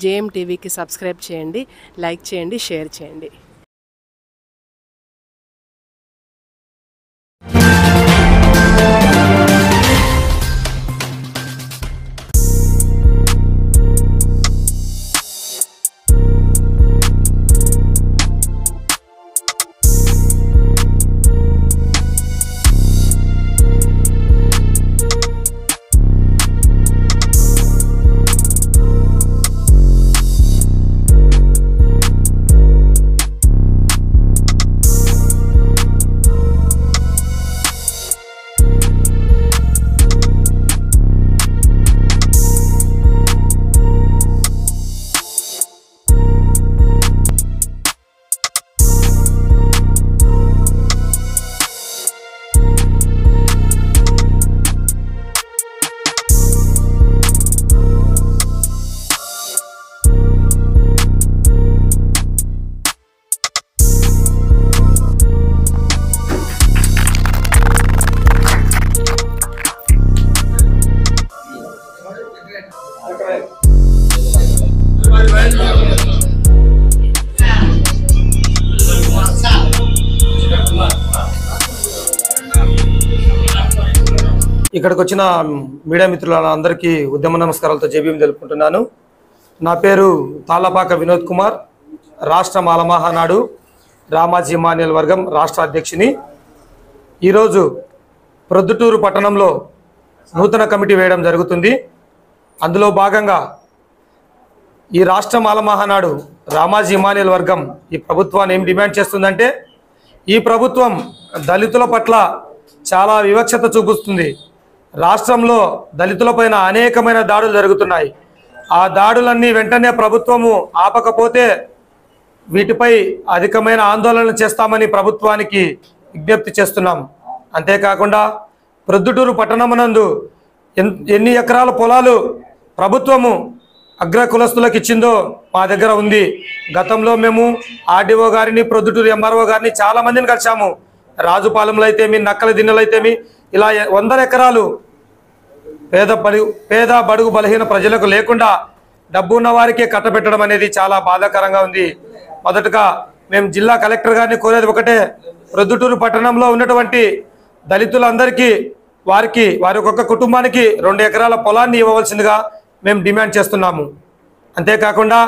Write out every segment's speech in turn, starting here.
JM టీవీకి subscribe చేయండి, like చేయండి, షేర్ చేయండి. ఇక్కడికి వచ్చిన మీడియా మిత్రులందరికీ ఉద్యమ నమస్కారాలతో జేబీఎం తెలుపుకుంటున్నాను. నా పేరు తాళ్ళపాక వినోద్ కుమార్, రాష్ట్ర మాలమహానాడు రామాజీ ఇమానియల్ వర్గం రాష్ట్ర అధ్యక్షుని. ఈరోజు ప్రొద్దుటూరు పట్టణంలో నూతన కమిటీ వేయడం జరుగుతుంది. అందులో భాగంగా ఈ రాష్ట్ర మాలమహానాడు రామాజీ ఇమానియల్ వర్గం ఈ ప్రభుత్వాన్ని ఏం డిమాండ్ చేస్తుందంటే, ఈ ప్రభుత్వం దళితుల పట్ల చాలా వివక్షత చూపిస్తుంది. రాష్ట్రంలో దళితులపైన అనేకమైన దాడులు జరుగుతున్నాయి. ఆ దాడులన్నీ వెంటనే ప్రభుత్వము ఆపకపోతే వీటిపై అధికమైన ఆందోళనలు చేస్తామని ప్రభుత్వానికి విజ్ఞప్తి చేస్తున్నాం. అంతేకాకుండా ప్రొద్దుటూరు పట్టణమునందు ఎన్ని ఎకరాల పొలాలు ప్రభుత్వము అగ్ర కులస్తులకు ఇచ్చిందో మా దగ్గర ఉంది. గతంలో మేము ఆర్డీఓ గారిని, ప్రొద్దుటూరు ఎంఆర్ఓ గారిని చాలా మందిని కలిసాము. రాజుపాలెంలో అయితేమి, నక్కల దిన్నెలు అయితేమి, ఇలా 100 ఎకరాలు పేద బడుగు బలహీన ప్రజలకు లేకుండా డబ్బు ఉన్న వారికే కట్టబెట్టడం అనేది చాలా బాధాకరంగా ఉంది. మొదటగా మేము జిల్లా కలెక్టర్ గారిని కోరేది ఒకటే, ప్రొద్దుటూరు పట్టణంలో ఉన్నటువంటి దళితులందరికీ వారి ఒక్కొక్క కుటుంబానికి 2 ఎకరాల పొలాన్ని ఇవ్వవలసిందిగా మేము డిమాండ్ చేస్తున్నాము. అంతేకాకుండా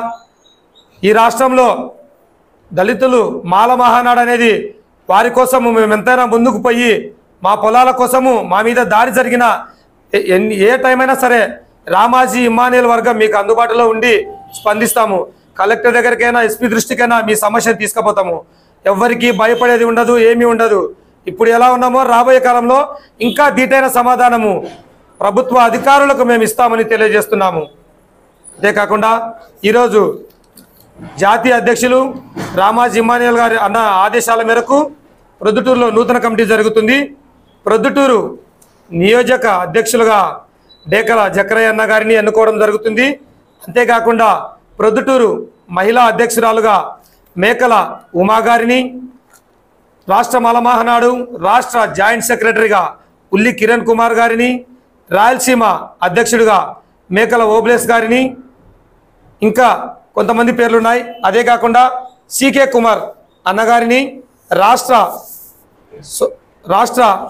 ఈ రాష్ట్రంలో దళితులు మాల మహానాడు అనేది వారి కోసము మేము ఎంతైనా ముందుకు పోయి మా పొలాల కోసము మా మీద దాడి జరిగిన ఏ టైం అయినా సరే రామాజీ ఇమానియల్ వర్గం మీకు అందుబాటులో ఉండి స్పందిస్తాము. కలెక్టర్ దగ్గరికైనా, ఎస్పీ దృష్టికైనా మీ సమస్యను తీసుకుపోతాము. ఎవ్వరికీ భయపడేది ఉండదు, ఏమీ ఉండదు. ఇప్పుడు ఎలా ఉన్నామో రాబోయే కాలంలో ఇంకా దీటైన సమాధానము ప్రభుత్వ అధికారులకు మేము ఇస్తామని తెలియజేస్తున్నాము. అంతేకాకుండా ఈరోజు జాతీయ అధ్యక్షులు రామాజీ ఇమానియల్ గారి అన్న ఆదేశాల మేరకు ప్రొద్దుటూరులో నూతన కమిటీ జరుగుతుంది. ప్రొద్దుటూరు నియోజక అధ్యక్షులుగా డేకల జక్రయ్య అన్న గారిని ఎన్నుకోవడం జరుగుతుంది. అంతేకాకుండా ప్రొద్దుటూరు మహిళా అధ్యక్షురాలుగా మేకల ఉమా గారిని, రాష్ట్ర మాలమహానాడు రాష్ట్ర జాయింట్ సెక్రటరీగా ఉల్లి కిరణ్ కుమార్ గారిని, రాయలసీమ అధ్యక్షుడిగా మేకల ఓబ్లేస్ గారిని, ఇంకా కొంతమంది పేర్లున్నాయి. అదే కాకుండా సికే కుమార్ అన్నగారిని రాష్ట్ర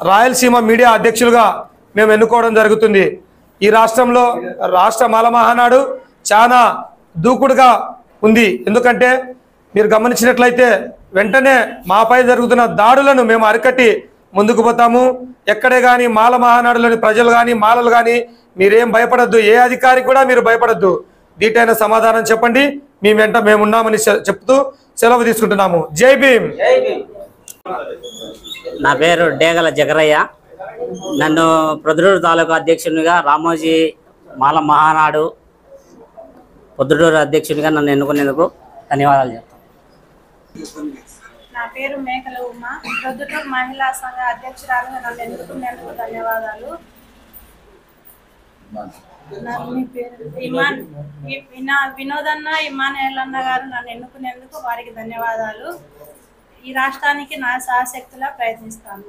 రాయలసీమ మీడియా అధ్యక్షులుగా మేము ఎన్నుకోవడం జరుగుతుంది. ఈ రాష్ట్రంలో రాష్ట్ర మాలమహానాడు చాలా దూకుడుగా ఉంది. ఎందుకంటే మీరు గమనించినట్లయితే వెంటనే మాపై జరుగుతున్న దాడులను మేము అరికట్టి ముందుకు పోతాము. ఎక్కడే కానీ మాల మహానాడులోని ప్రజలు కానీ, మాలలు కానీ మీరేం భయపడద్దు, ఏ అధికారి కూడా మీరు భయపడద్దు. దీటైన సమాధానం చెప్పండి, మీ వెంట మేమున్నామని చెప్తూ సెలవు తీసుకుంటున్నాము. జై భీమ్. నా పేరు డేగల జగరయ్య. నన్ను ప్రొద్దుటూరు తాలూకా అధ్యక్షునిగా రామోజీ మాల మహానాడు ప్రొద్దుటూరు అధ్యక్షునిగా నన్ను ఎన్నుకునేందుకు ధన్యవాదాలు చెప్తాను. నా పేరు మేకల ఉమా, ప్రొద్దుటూరు మహిళా సంఘ అధ్యక్షురాలుగా నన్ను ఎన్నుకునేందుకు ధన్యవాదాలు. వినోదన్న ఇమానియల్ అన్న గారు నన్ను ఎన్నుకునేందుకు వారికి ధన్యవాదాలు. ఈ రాష్ట్రానికి నా శాశక్తులా ప్రయత్నిస్తాను.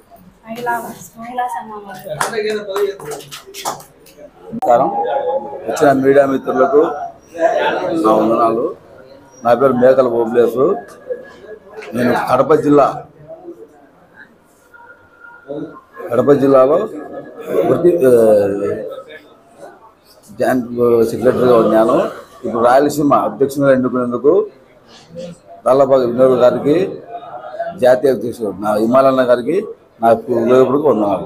మహిళా సంఘం నమస్కారం. వచ్చిన మీడియా మిత్రులకు నా వందనాలు. నా పేరు మేకల ఓబ్లేసు. నేను కడప జిల్లాలో జాయింట్ సెక్రటరీగా ఉన్నాను. ఇప్పుడు రాయలసీమ అధ్యక్షునిగా ఎన్నుకునేందుకు దళపతి వినోద్ గారికి, జాతీయ అధ్యక్షుడు నా హిమాలన్న గారికి నాకు ఉపయోగపడుకు ఉన్నాను.